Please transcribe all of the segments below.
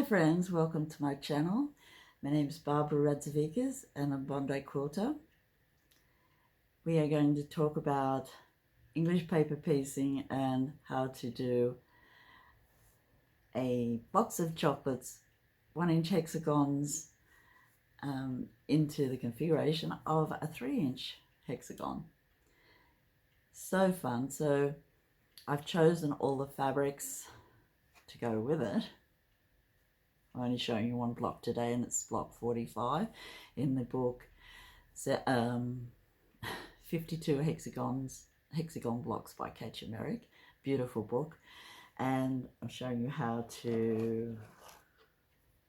friends, welcome to my channel. My name is Barbara Radzevicius and I'm Bondi Quilter. We are going to talk about English paper piecing and how to do a box of chocolates, 1-inch hexagons into the configuration of a 3-inch hexagon. So fun. So I've chosen all the fabrics to go with it. I'm only showing you one block today, and it's block 45 in the book. So, 52 hexagon blocks by Katja, Marek. Beautiful book. And I'm showing you how to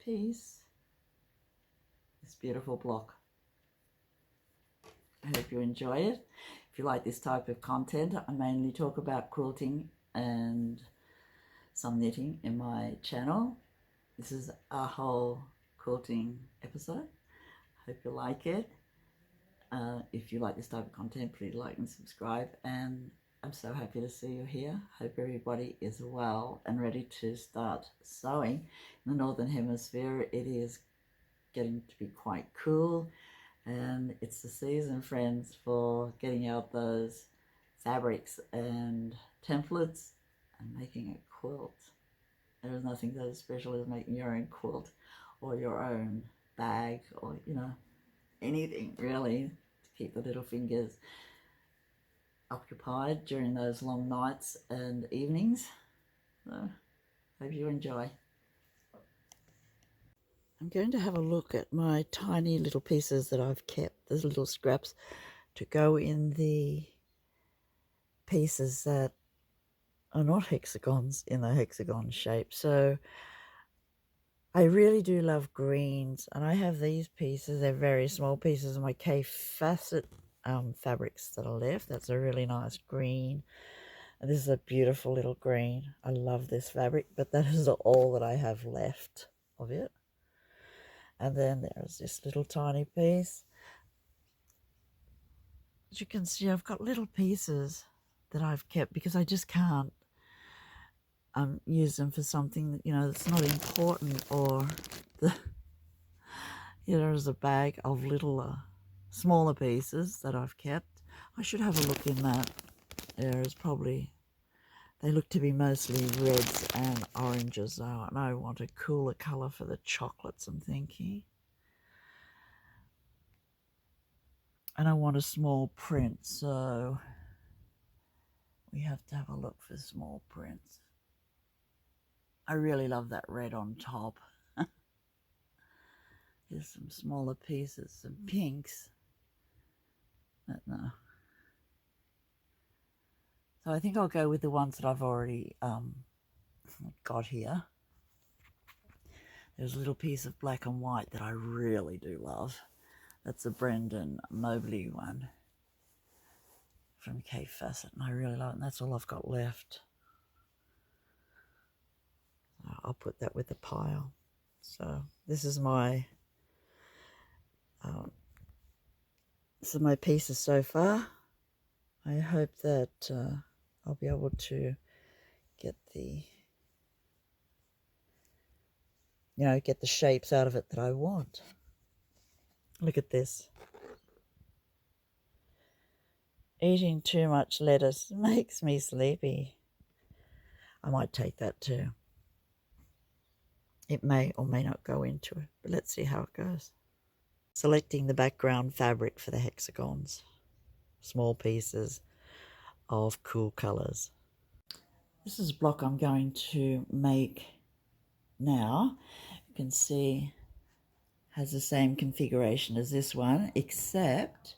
piece this beautiful block. I hope you enjoy it. If you like this type of content, I mainly talk about quilting and some knitting in my channel. This is a whole quilting episode. Hope you like it. If you like this type of content, please like and subscribe. And I'm so happy to see you here. Hope everybody is well and ready to start sewing. In the Northern Hemisphere, it is getting to be quite cool. And it's the season, friends, for getting out those fabrics and templates and making a quilt. There is nothing so special as making your own quilt or your own bag or, you know, anything really to keep the little fingers occupied during those long nights and evenings. So, hope you enjoy. I'm going to have a look at my tiny little pieces that I've kept, those little scraps to go in the pieces that are not hexagons in the hexagon shape. So I really do love greens, and I have these pieces. They're very small pieces of my K facet fabrics that are left. That's a really nice green, and this is a beautiful little green. I love this fabric, but that is all that I have left of it. And then there's this little tiny piece. As you can see, I've got little pieces that I've kept because I just can't use them for something that, you know, that's not important. Or there's a bag of little smaller pieces that I've kept. I should have a look in that. There is probably, they look to be mostly reds and oranges though, and I want a cooler colour for the chocolates, I'm thinking. And I want a small print, so we have to have a look for small prints. I really love that red on top. Here's some smaller pieces, some pinks. But no. So I think I'll go with the ones that I've already got here. There's a little piece of black and white that I really do love. That's a Brendan Mobley one from K Facet, and I really love it, and that's all I've got left. I'll put that with the pile. So this is my pieces so far. I hope that I'll be able to get the, you know, get the shapes out of it that I want. Look at this. Eating too much lettuce makes me sleepy. I might take that too. It may or may not go into it, but let's see how it goes. Selecting the background fabric for the hexagons. Small pieces of cool colours. This is a block I'm going to make now. You can see has the same configuration as this one, except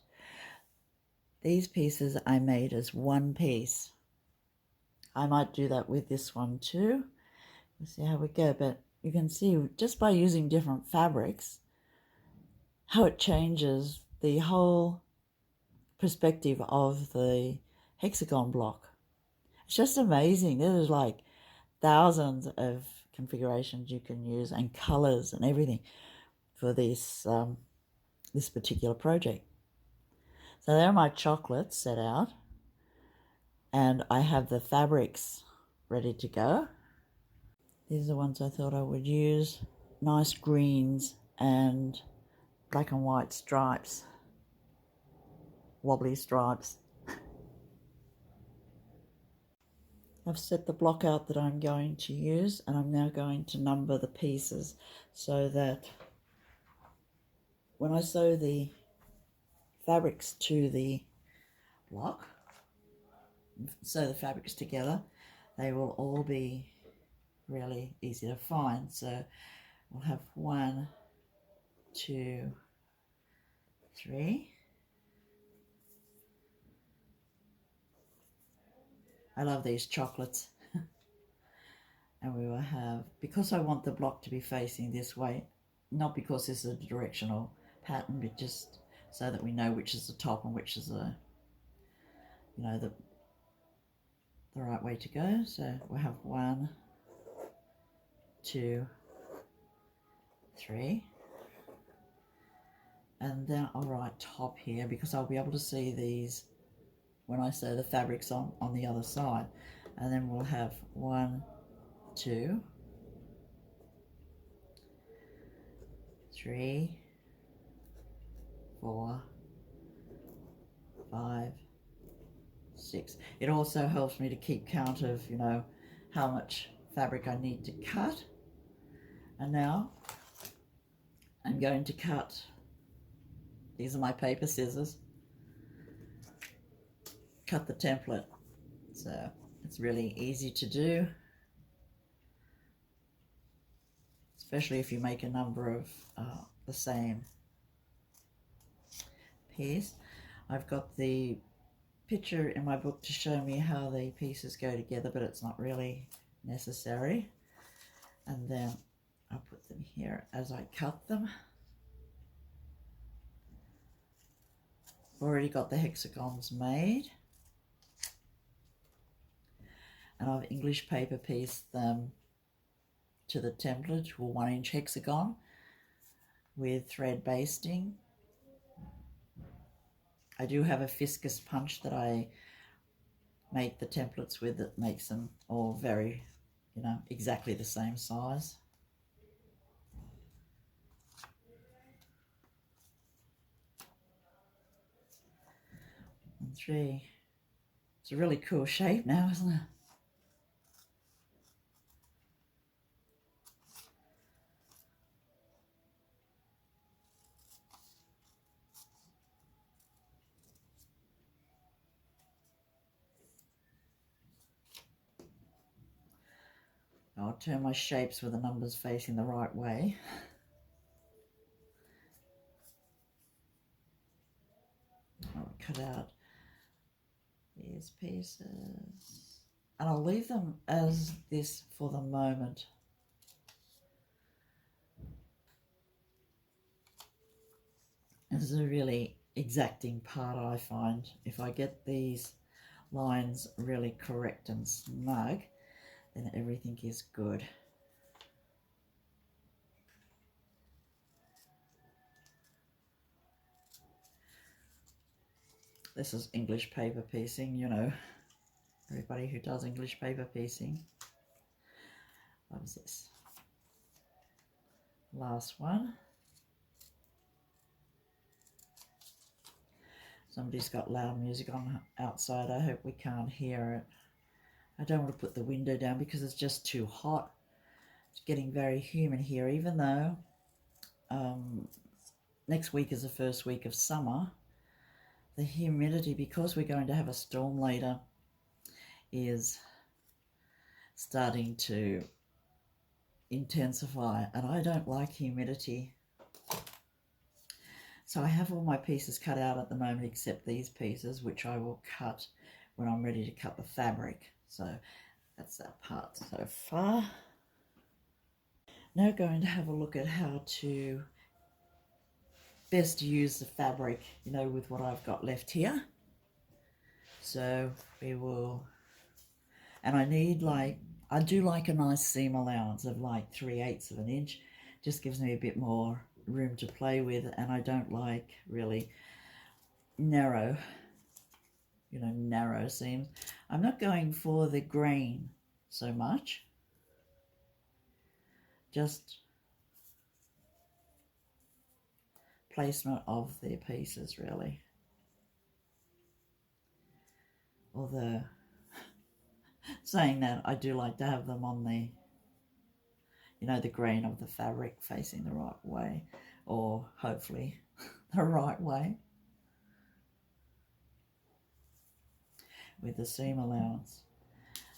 these pieces I made as one piece. I might do that with this one too. Let's see how we go, but you can see just by using different fabrics how it changes the whole perspective of the hexagon block. It's just amazing. There's like thousands of configurations you can use and colors and everything for this this particular project. So there are my chocolates set out, and I have the fabrics ready to go. These are the ones I thought I would use. Nice greens and black and white stripes, wobbly stripes. I've set the block out that I'm going to use, and I'm now going to number the pieces so that when I sew the fabrics to the block, sew the fabrics together, they will all be really easy to find. So we'll have 1, 2, 3. I love these chocolates. And we will have, because I want the block to be facing this way, not because this is a directional pattern, but just so that we know which is the top and which is the, you know, the right way to go. So we'll have 1, 2, 3. And then I'll write top here because I'll be able to see these when I sew the fabrics on the other side. And then we'll have 1, 2, 3, 4, 5, 6. It also helps me to keep count of, you know, how much fabric I need to cut. And now I'm going to cut. These are my paper scissors. Cut the template. So it's really easy to do, especially if you make a number of the same piece. I've got the picture in my book to show me how the pieces go together, but it's not really necessary. And then I'll put them here as I cut them. I've already got the hexagons made, and I've English paper pieced them to the template, or 1-inch hexagon with thread basting. I do have a viscous punch that I make the templates with that makes them all very, you know, exactly the same size. And 3. It's a really cool shape now, isn't it? I'll turn my shapes with the numbers facing the right way. I'll cut out these pieces, and I'll leave them as this for the moment. This is a really exacting part, I find. If I get these lines really correct and snug, then everything is good. This is English paper piecing, you know. Everybody who does English paper piecing loves this. Last one. Somebody's got loud music on outside. I hope we can't hear it. I don't want to put the window down because it's just too hot. It's getting very humid here, even though next week is the first week of summer. The humidity, because we're going to have a storm later, is starting to intensify, and I don't like humidity. So I have all my pieces cut out at the moment except these pieces, which I will cut when I'm ready to cut the fabric. So that's that part so far. Now going to have a look at how to best use the fabric, you know, with what I've got left here. So we will, and I need I do like a nice seam allowance of like 3/8 of an inch. Just gives me a bit more room to play with, and I don't like really narrow, you know, narrow seams. I'm not going for the grain so much. just placement of their pieces, really. Although, saying that, I do like to have them on the, you know, the grain of the fabric facing the right way, or hopefully the right way, with the seam allowance.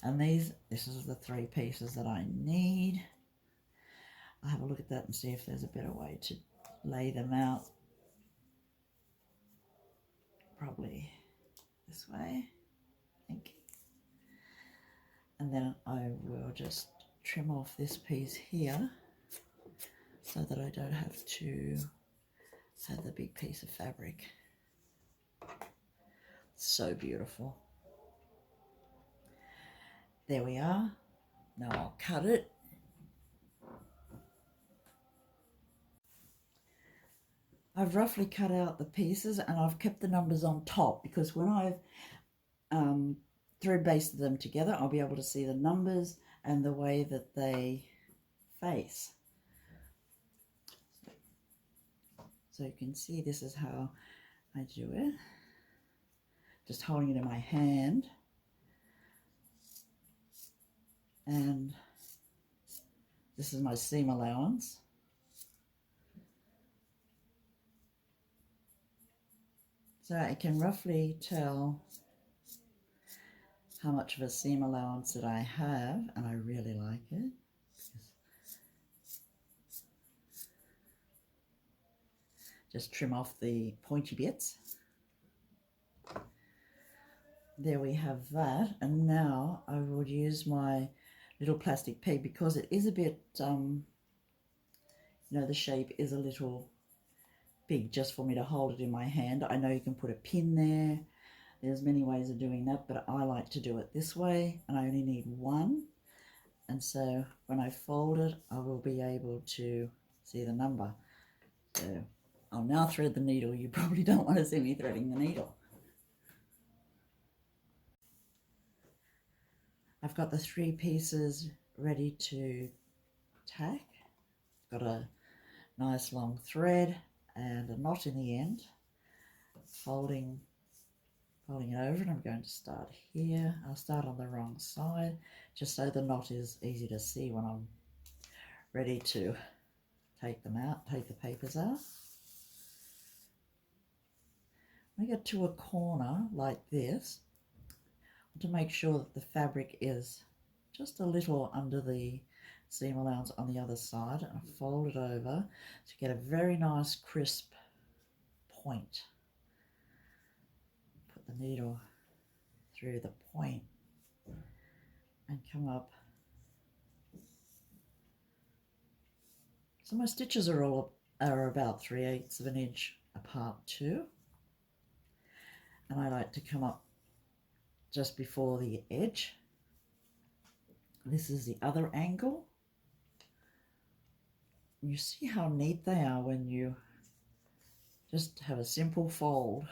And this is the 3 pieces that I need. I'll have a look at that and see if there's a better way to lay them out. Probably this way, I think. And then I will just trim off this piece here so that I don't have to have the big piece of fabric. So beautiful. There we are. Now I'll cut it. I've roughly cut out the pieces and I've kept the numbers on top because when I've thread basted them together, I'll be able to see the numbers and the way that they face. So you can see this is how I do it. Just holding it in my hand. And this is my seam allowance. So I can roughly tell how much of a seam allowance that I have, and I really like it. Just trim off the pointy bits. There we have that, and now I will use my little plastic peg because it is a bit, you know, the shape is a little big just for me to hold it in my hand. I know you can put a pin there. There's many ways of doing that, but I like to do it this way, and I only need one. And so when I fold it, I will be able to see the number. So I'll now thread the needle. You probably don't want to see me threading the needle. I've got the 3 pieces ready to tack. Got a nice long thread and a knot in the end. Folding it over, and I'm going to start here. I'll start on the wrong side just so the knot is easy to see when I'm ready to take them out, take the papers out. When I get to a corner like this, to make sure that the fabric is just a little under the seam allowance on the other side, and I fold it over to get a very nice crisp point. Put the needle through the point and come up. So my stitches are about 3/8 of an inch apart too, and I like to come up just before the edge. This is the other angle. You see how neat they are when you just have a simple fold.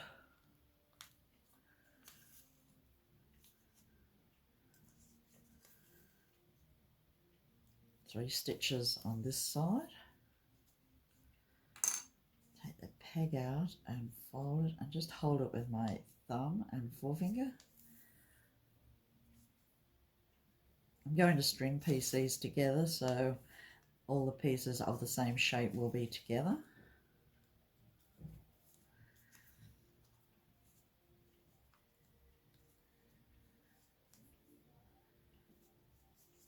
3 stitches on this side. Take the peg out and fold it and just hold it with my thumb and forefinger. I'm going to string piece these together so all the pieces of the same shape will be together.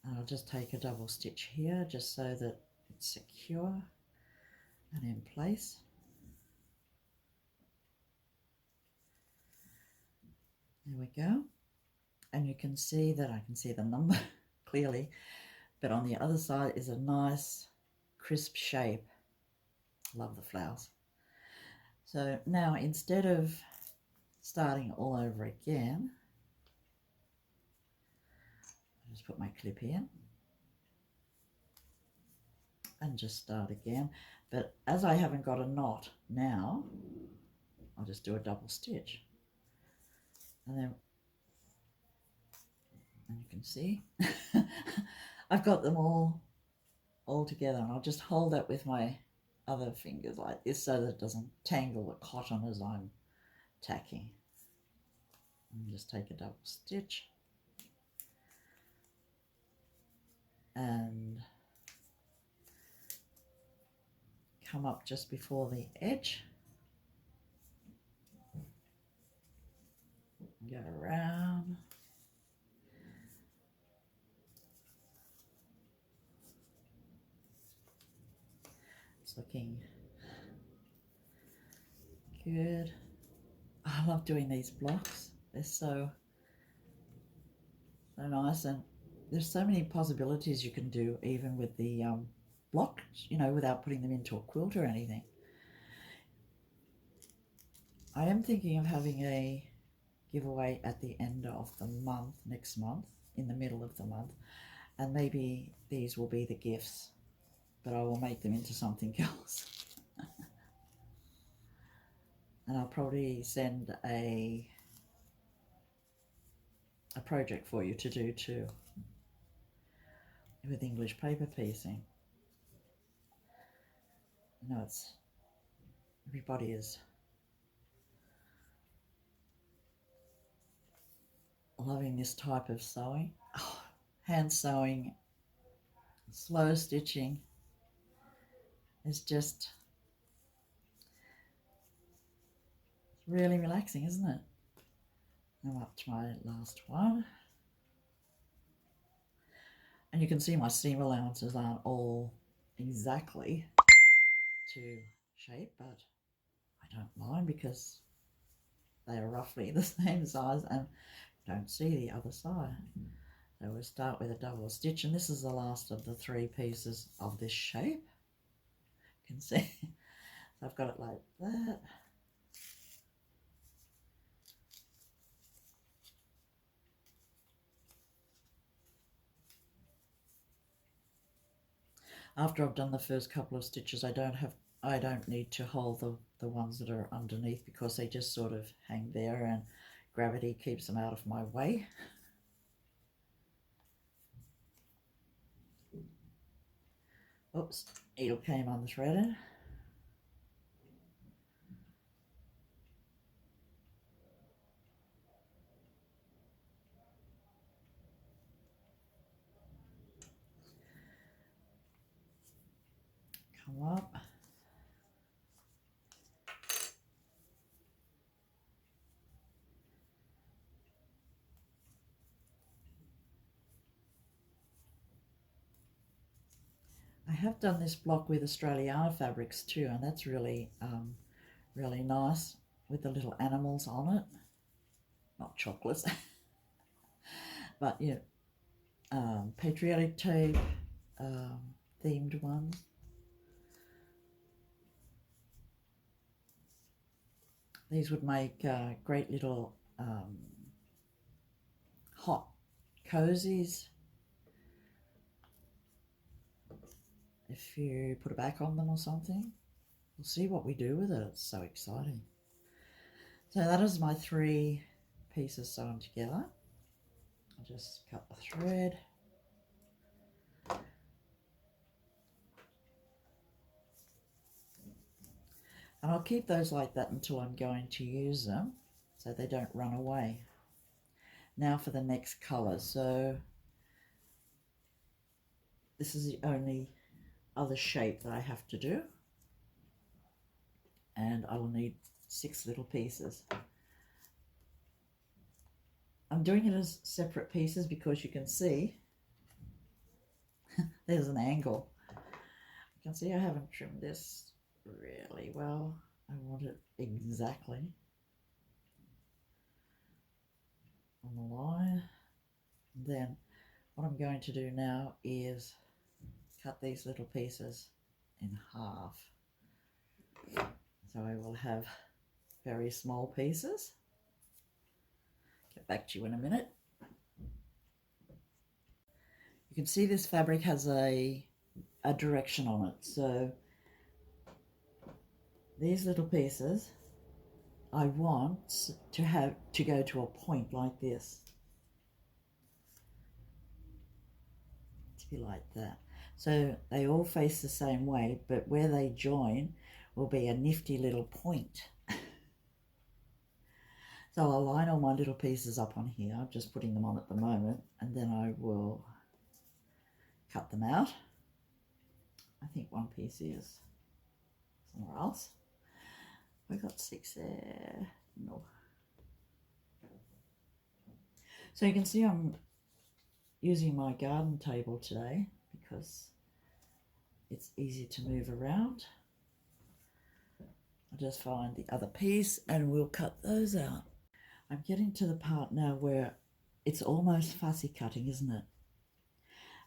And I'll just take a double stitch here just so that it's secure and in place. There we go. And you can see that I can see the number clearly, but on the other side is a nice crisp shape. Love the flowers. So now instead of starting all over again, I'll just put my clip in and just start again. But as I haven't got a knot now, I'll just do a double stitch. And then, and you can see, I've got them all all together, and I'll just hold that with my other fingers like this so that it doesn't tangle the cotton as I'm tacking. And just take a double stitch and come up just before the edge, go around, it's looking good. I love doing these blocks, they're so nice, and there's so many possibilities you can do even with the blocks, you know, without putting them into a quilt or anything. I am thinking of having a giveaway at the end of the month, next month, in the middle of the month, and maybe these will be the gifts, but I will make them into something else. And I'll probably send a project for you to do too with English paper piecing. You know, it's everybody is loving this type of sewing. Oh, hand sewing, slow stitching is just really relaxing, isn't it? I'm up to my last one. And you can see my seam allowances aren't all exactly to shape, but I don't mind because they are roughly the same size and don't see the other side. So we'll start with a double stitch, and this is the last of the 3 pieces of this shape. You can see so I've got it like that. After I've done the first couple of stitches, I don't need to hold the ones that are underneath because they just sort of hang there and gravity keeps them out of my way. Oops, needle came unthreaded. Come up. I have done this block with Australiana fabrics too, and that's really really nice with the little animals on it. Not chocolates, but yeah, patriotic tape, themed ones. These would make great little hot cozies if you put a back on them or something. We'll see what we do with it. It's so exciting. So that is my 3 pieces sewn together. I'll just cut the thread. And I'll keep those like that until I'm going to use them so they don't run away. Now for the next colour. So this is the only other shape that I have to do. And I will need 6 little pieces. I'm doing it as separate pieces because you can see there's an angle. You can see I haven't trimmed this really well. I want it exactly on the line. And then what I'm going to do now is cut these little pieces in half. So I will have very small pieces. Get back to you in a minute. You can see this fabric has a direction on it. So these little pieces I want to go to a point like this. To be like that. So they all face the same way, but where they join will be a nifty little point. So I'll line all my little pieces up on here. I'm just putting them on at the moment, and then I will cut them out. I think one piece is somewhere else. I got 6 there. No. So you can see I'm using my garden table today because it's easy to move around. I'll just find the other piece and we'll cut those out. I'm getting to the part now where it's almost fussy cutting, isn't it?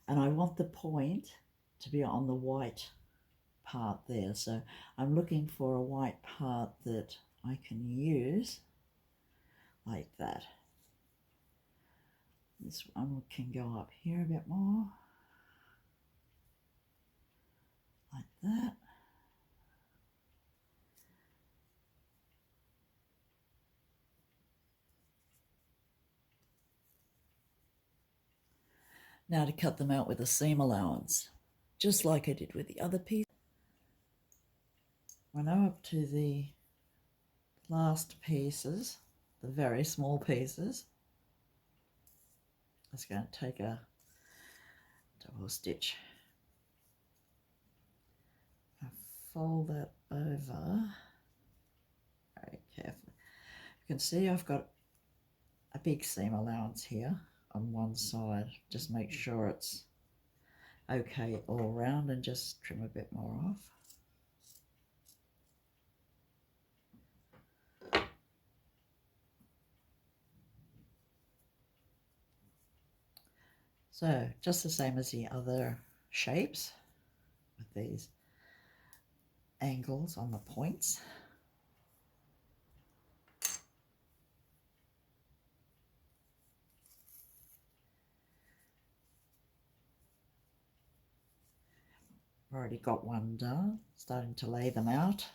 And I want the point to be on the white part there. So I'm looking for a white part that I can use like that. This one can go up here a bit more, like that. Now to cut them out with a seam allowance, just like I did with the other piece. We're now up to the last pieces, the very small pieces. I'm just going to take a double stitch. I'll fold that over very carefully. You can see I've got a big seam allowance here on one side. Just make sure it's okay all around and just trim a bit more off. So just the same as the other shapes with these angles on the points. I've already got one done, starting to lay them out.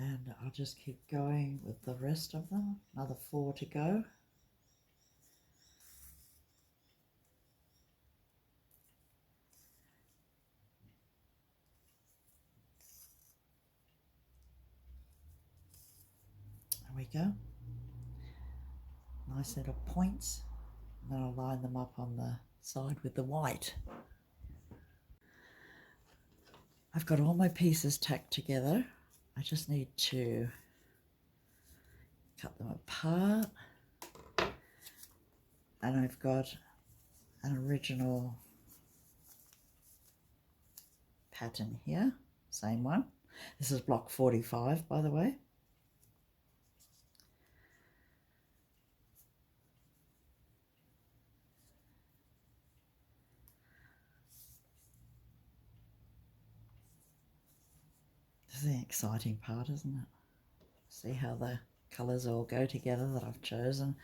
And I'll just keep going with the rest of them. Another 4 to go. There we go. Nice little points. And then I'll line them up on the side with the white. I've got all my pieces tacked together. I just need to cut them apart. And I've got an original pattern here, same one. This is block 45, by the way. This is the exciting part, isn't it? See how the colours all go together that I've chosen,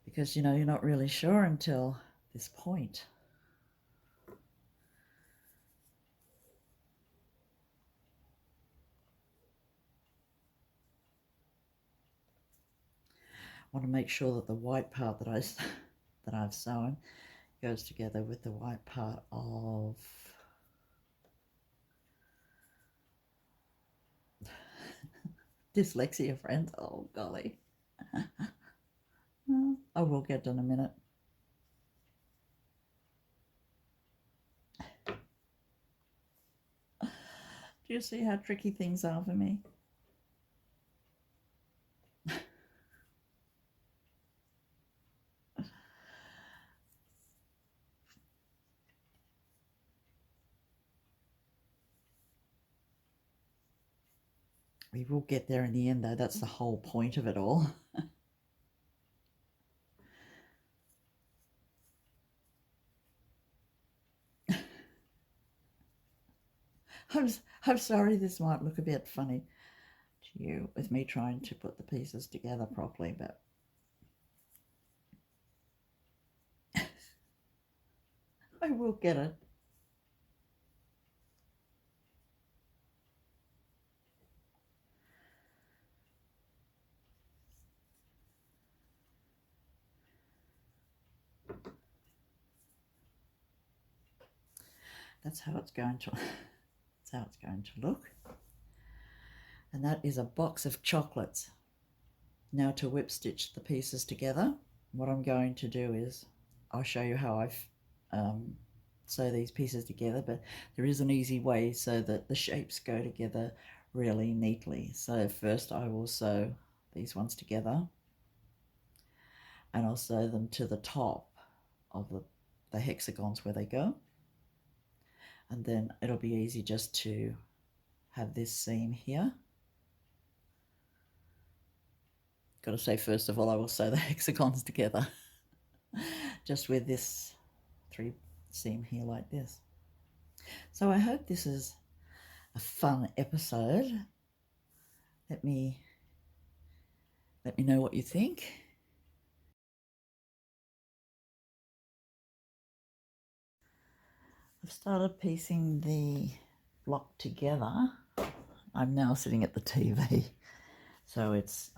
because you know you're not really sure until this point. I want to make sure that the white part that I've sewn goes together with the white part of dyslexia, friends. Oh golly. I will get in a minute. Do you see how tricky things are for me? We will get there in the end, though. That's the whole point of it all. I'm sorry this might look a bit funny you with me trying to put the pieces together properly, but I will get it. That's how it's going to look. And that is a box of chocolates. Now to whip stitch the pieces together, what I'm going to do is I'll show you how I've sew these pieces together, but there is an easy way so that the shapes go together really neatly. So first I will sew these ones together, and I'll sew them to the top of the hexagons where they go, and then it'll be easy just to have this seam here. Got to say, first of all, I will sew the hexagons together just with this 3 seam here like this. So I hope this is a fun episode. Let me know what you think. I've started piecing the block together. I'm now sitting at the TV, so it's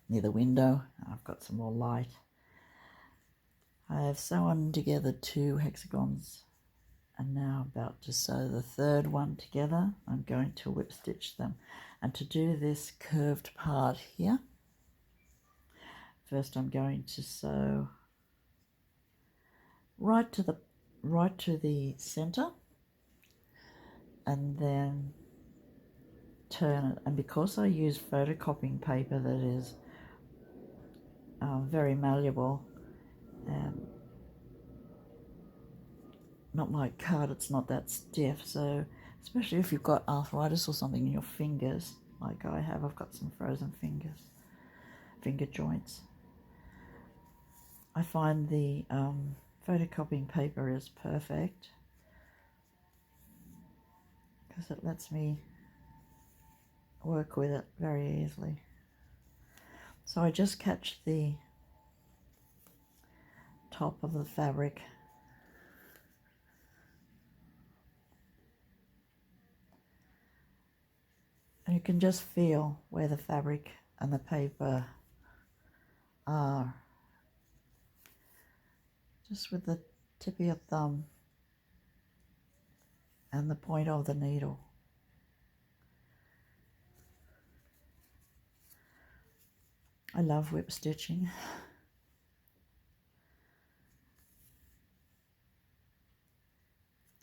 near the window. I've got some more light. I have sewn together 2 hexagons and now about to sew the 3rd one together. I'm going to whip stitch them, and to do this curved part here, first I'm going to sew right to the center, and then turn it. And because I use photocopying paper that is very malleable and not like card, it's not that stiff, so especially if you've got arthritis or something in your fingers like I have, I've got some frozen finger joints, I find the photocopying paper is perfect because it lets me work with it very easily. So I just catch the top of the fabric and you can just feel where the fabric and the paper are, just with the tip of your thumb and the point of the needle. I love whip stitching.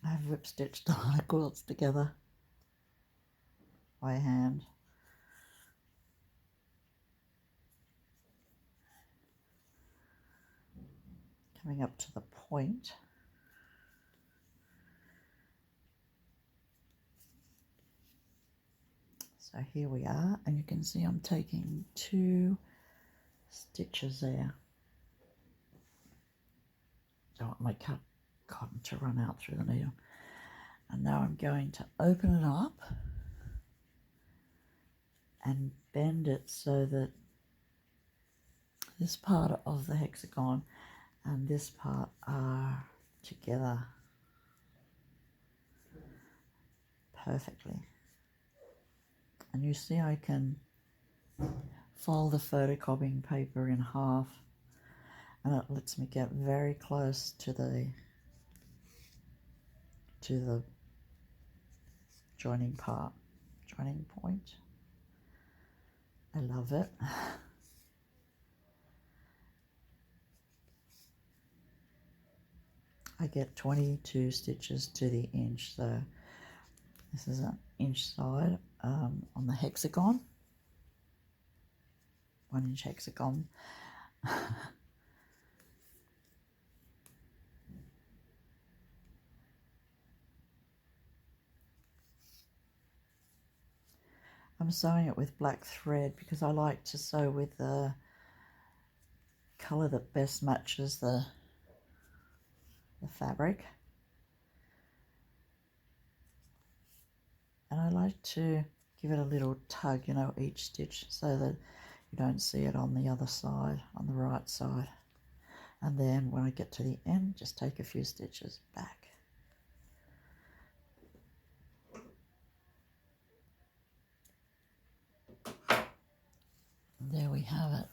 I've whip stitched a lot of quilts together by hand. Coming up to the point. So here we are, and you can see I'm taking 2 stitches there. Don't want my cotton to run out through the needle. And now I'm going to open it up and bend it so that this part of the hexagon and this part are together perfectly. And you see I can fold the photocopying paper in half, and it lets me get very close to the joining point. I love it. I get 22 stitches to the inch, so this is an inch side on the hexagon, 1 inch hexagon. I'm sewing it with black thread because I like to sew with the colour that best matches the fabric. And I like to give it a little tug, you know, each stitch, so that you don't see it on the other side, on the right side. And then when I get to the end, just take a few stitches back. And there we have it.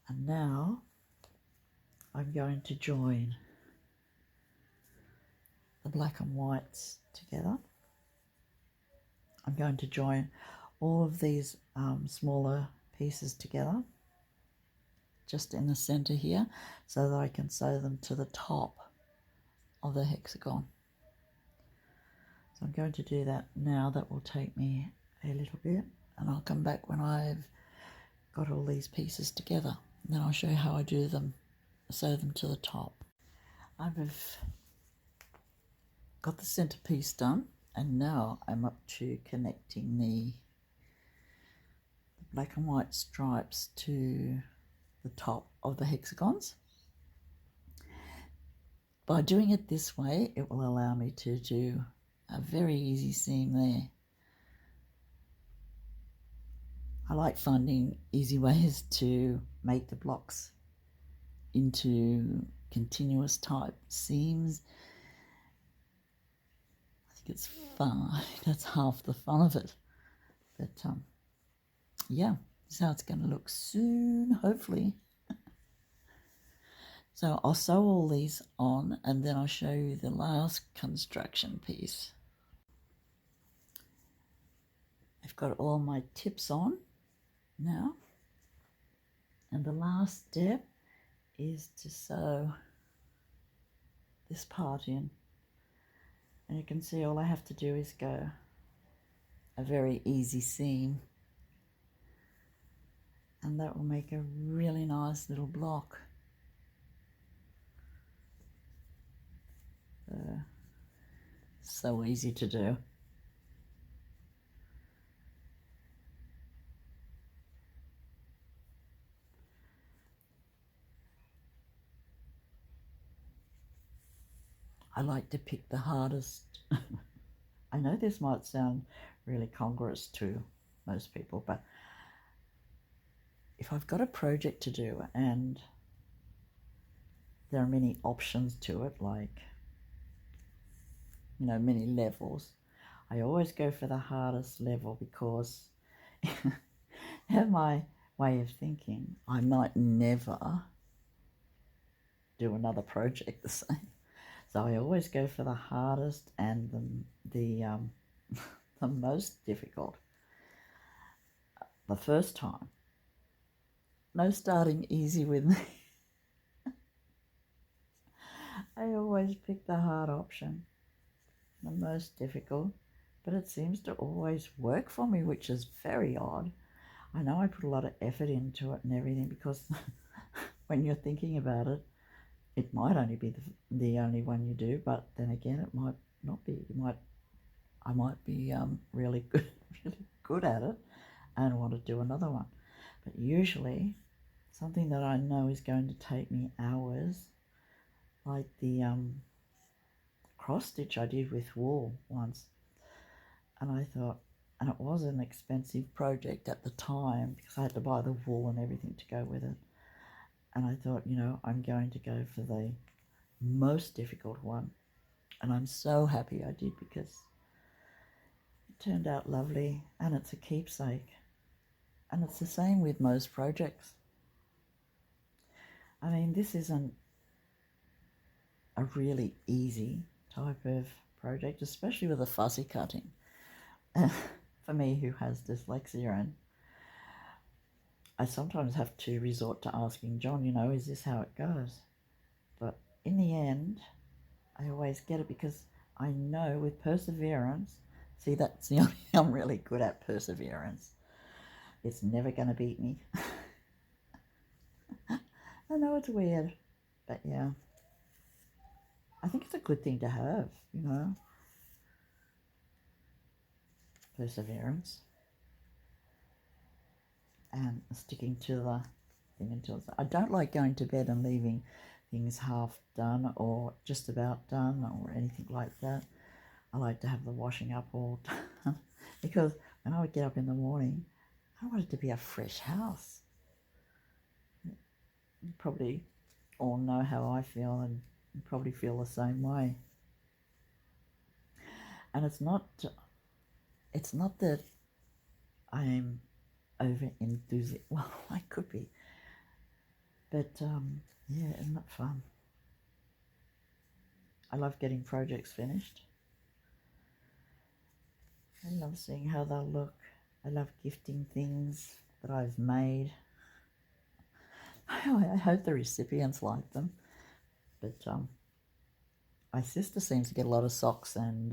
And now I'm going to join the black and whites together. I'm going to join all of these smaller pieces together, just in the center here, so that I can sew them to the top of the hexagon. So I'm going to do that now. That will take me a little bit, and I'll come back when I've got all these pieces together. And then I'll show you how I do them, sew them to the top. I've got the centerpiece done, and now I'm up to connecting the black and white stripes to the top of the hexagons. By doing it this way, it will allow me to do a very easy seam there. I like finding easy ways to make the blocks into continuous type seams. I think it's fun. That's half the fun of it. But yeah, this is how it's going to look soon, hopefully. So I'll sew all these on, and then I'll show you the last construction piece. I've got all my tips on now, and the last step is to sew this part in. And you can see all I have to do is go a very easy seam, and that will make a really nice little block. So easy to do. I like to pick the hardest. I know this might sound really congruous to most people, but if I've got a project to do and there are many options to it, like, you know, many levels, I always go for the hardest level, because in my way of thinking, I might never do another project the same. So I always go for the hardest and the most difficult the first time. No starting easy with me. I always pick the hard option, the most difficult, but it seems to always work for me, which is very odd. I know I put a lot of effort into it and everything, because when you're thinking about it, it might only be the only one you do, but then again, it might not be. I might be really good at it and want to do another one. But usually, something that I know is going to take me hours, like the cross stitch I did with wool once, and I thought, and it was an expensive project at the time because I had to buy the wool and everything to go with it. And I thought, you know, I'm going to go for the most difficult one. And I'm so happy I did, because it turned out lovely, and it's a keepsake. And it's the same with most projects. I mean, this isn't a really easy type of project, especially with the fussy cutting. For me, who has dyslexia, and I sometimes have to resort to asking John, you know, is this how it goes? But in the end, I always get it, because I know with perseverance, see, that's the only thing I'm really good at, perseverance. It's never going to beat me. I know it's weird, but yeah. I think it's a good thing to have, you know, perseverance and sticking to thing until I don't like going to bed and leaving things half done or just about done or anything like that. I like to have the washing up all done because when I would get up in the morning, I want it to be a fresh house. You probably all know how I feel, and you probably feel the same way. And it's not that I am over enthusiastic. Well, I could be, but yeah, isn't that fun? I love getting projects finished. I love seeing how they'll look. I love gifting things that I've made. I hope the recipients like them. But my sister seems to get a lot of socks and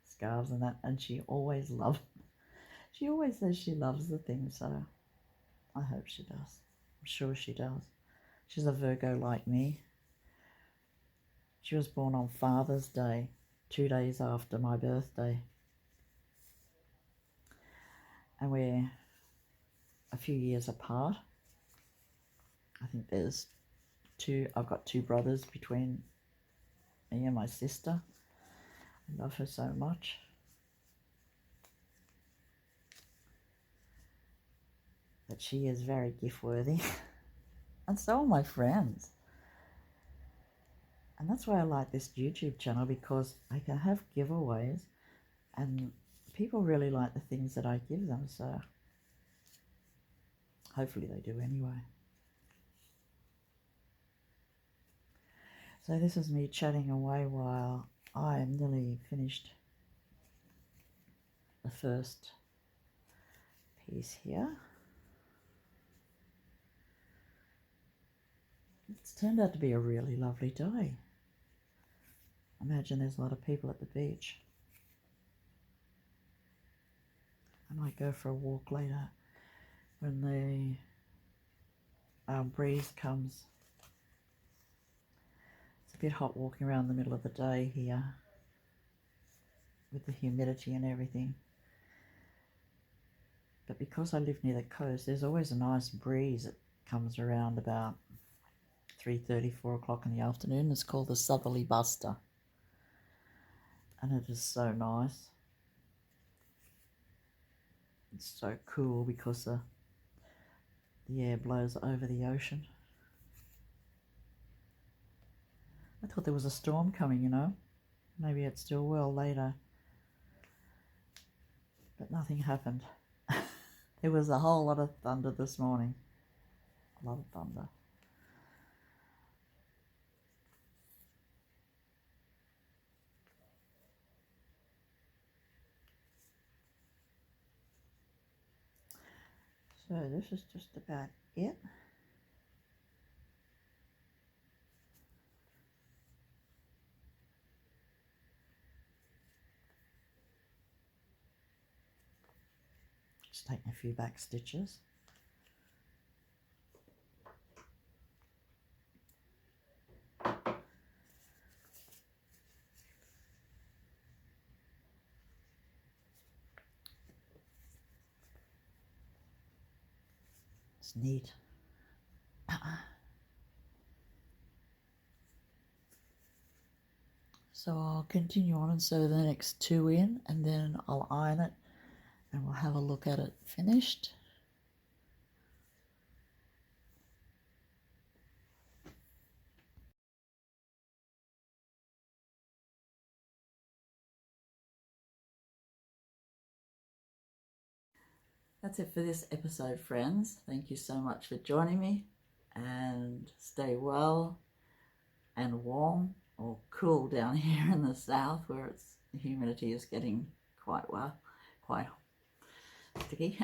scarves and that, and she always says she loves the things, so I hope she does. I'm sure she does. She's a Virgo like me. She was born on Father's Day, 2 days after my birthday. And we're a few years apart. I think I've got 2 brothers between me and my sister. I love her so much. But she is very gift worthy. And so are my friends. And that's why I like this YouTube channel, because I can have giveaways and people really like the things that I give them, so hopefully they do anyway. So this is me chatting away while I am nearly finished the first piece here. It's turned out to be a really lovely day. I imagine there's a lot of people at the beach. I might go for a walk later when the breeze comes. It's a bit hot walking around the middle of the day here with the humidity and everything. But because I live near the coast, there's always a nice breeze that comes around about 3:30, 4 o'clock in the afternoon. It's called the Southerly Buster. And it is so nice. It's so cool because the air blows over the ocean. I thought there was a storm coming, you know. Maybe it still will later. But nothing happened. There was a whole lot of thunder this morning. A lot of thunder. So this is just about it. Just taking a few back stitches. It's neat. So I'll continue on and sew the next 2 in, and then I'll iron it and we'll have a look at it finished. That's it for this episode, friends. Thank you so much for joining me, and stay well and warm or cool down here in the south where the humidity is getting quite sticky.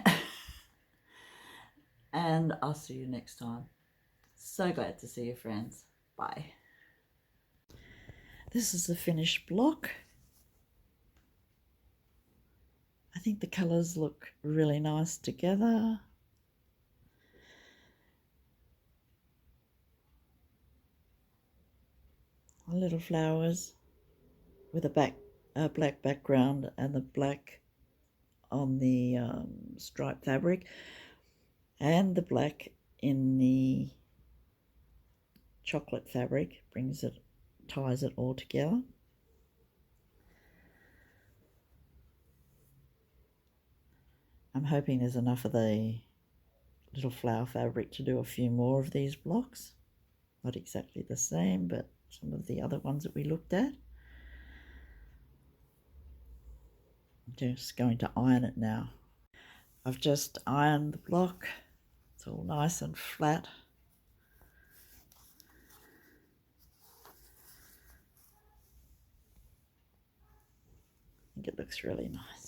And I'll see you next time. So glad to see you, friends. Bye. This is the finished block. I think the colours look really nice together. Little flowers with a black background and the black on the striped fabric, and the black in the chocolate fabric, ties it all together. I'm hoping there's enough of the little flower fabric to do a few more of these blocks. Not exactly the same, but some of the other ones that we looked at. I'm just going to iron it now. I've just ironed the block. It's all nice and flat. I think it looks really nice.